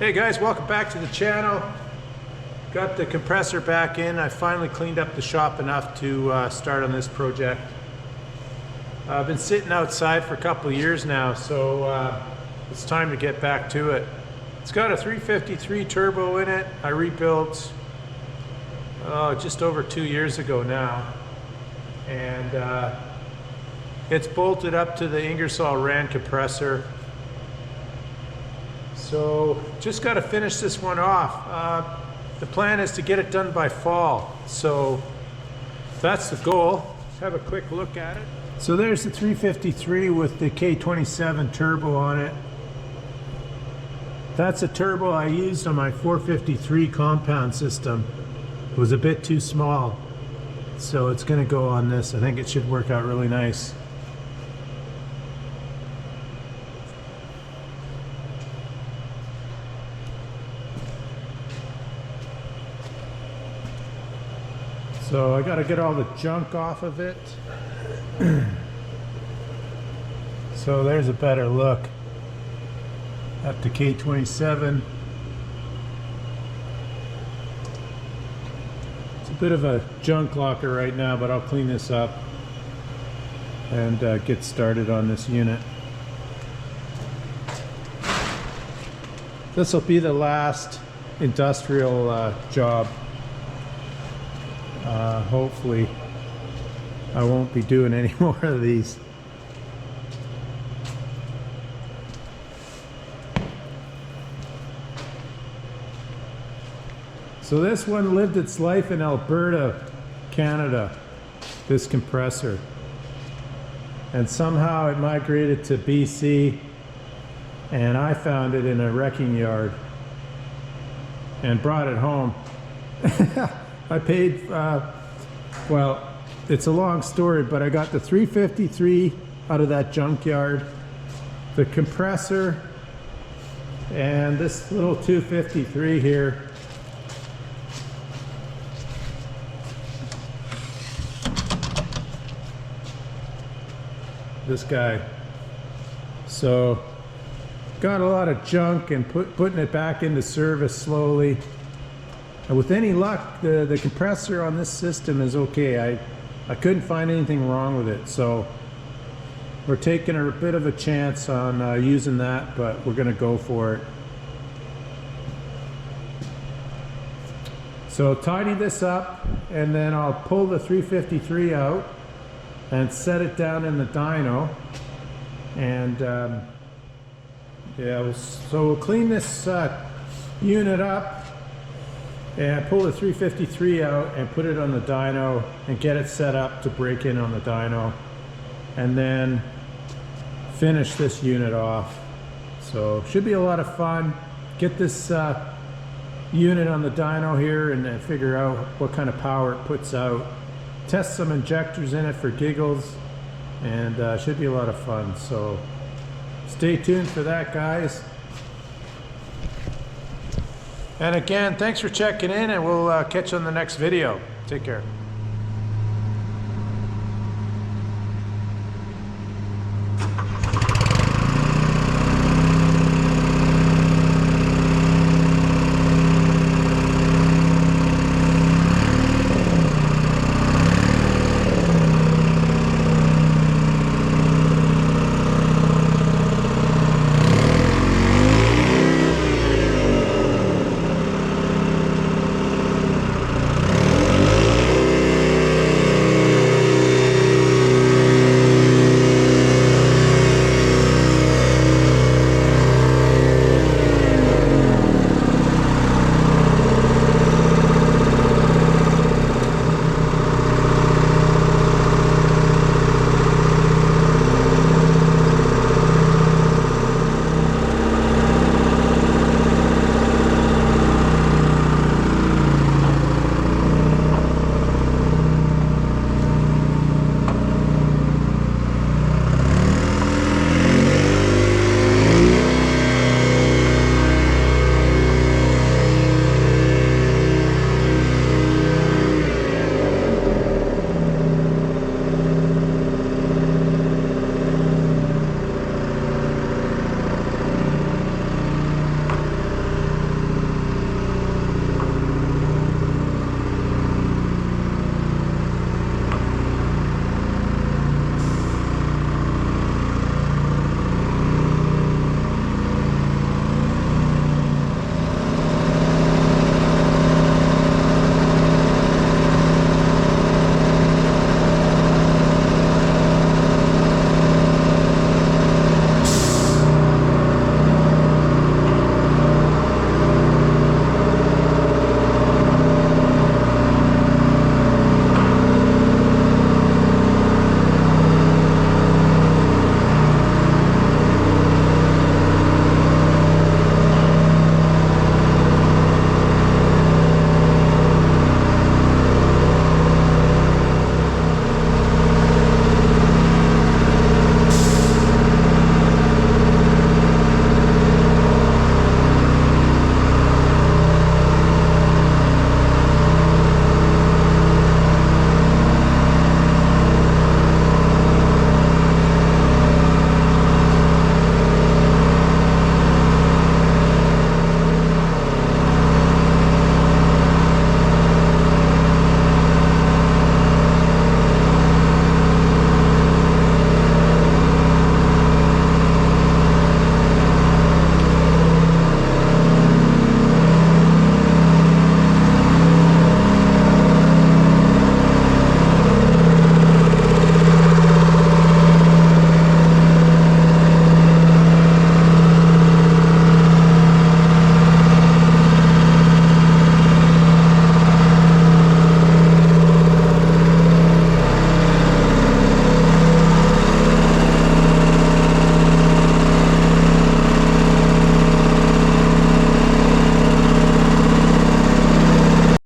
Hey guys, welcome back to the channel. Got the compressor back in. I finally cleaned up the shop enough to start on this project. I've been sitting outside for a couple of years now, so it's time to get back to it. It's got a 353 turbo in it. I rebuilt just over 2 years ago now, and it's bolted up to the Ingersoll ran compressor. So just got to finish this one off. The plan is to get it done by fall, so that's the goal. Let's have a quick look at it. So there's the 353 with the K27 turbo on it. That's a turbo I used on my 453 compound system. It was a bit too small, so it's going to go on this. I think it should work out really nice. So I got to get all the junk off of it. So there's a better look at the K27. It's a bit of a junk locker right now, but I'll clean this up and get started on this unit. This will be the last industrial job. Hopefully I won't be doing any more of these. So this one lived its life in Alberta, Canada, this compressor. And somehow it migrated to BC, and I found it in a wrecking yard and brought it home. I paid, well, it's a long story, but I got the 353 out of that junkyard, the compressor, and this little 253 here. This guy. So, got a lot of junk and putting it back into service slowly. And with any luck, the compressor on this system is okay. I couldn't find anything wrong with it, so we're taking a bit of a chance on using that, but we're going to go for it. So tidy this up, and then I'll pull the 353 out and set it down in the dyno. And yeah, so we'll clean this unit up and pull the 353 out and put it on the dyno and get it set up to break in on the dyno, and then finish this unit off. So should be a lot of fun. Get this unit on the dyno here and figure out what kind of power it puts out. Test some injectors in it for giggles, and should be a lot of fun. So stay tuned for that, guys. And again, thanks for checking in, and we'll catch you on the next video. Take care.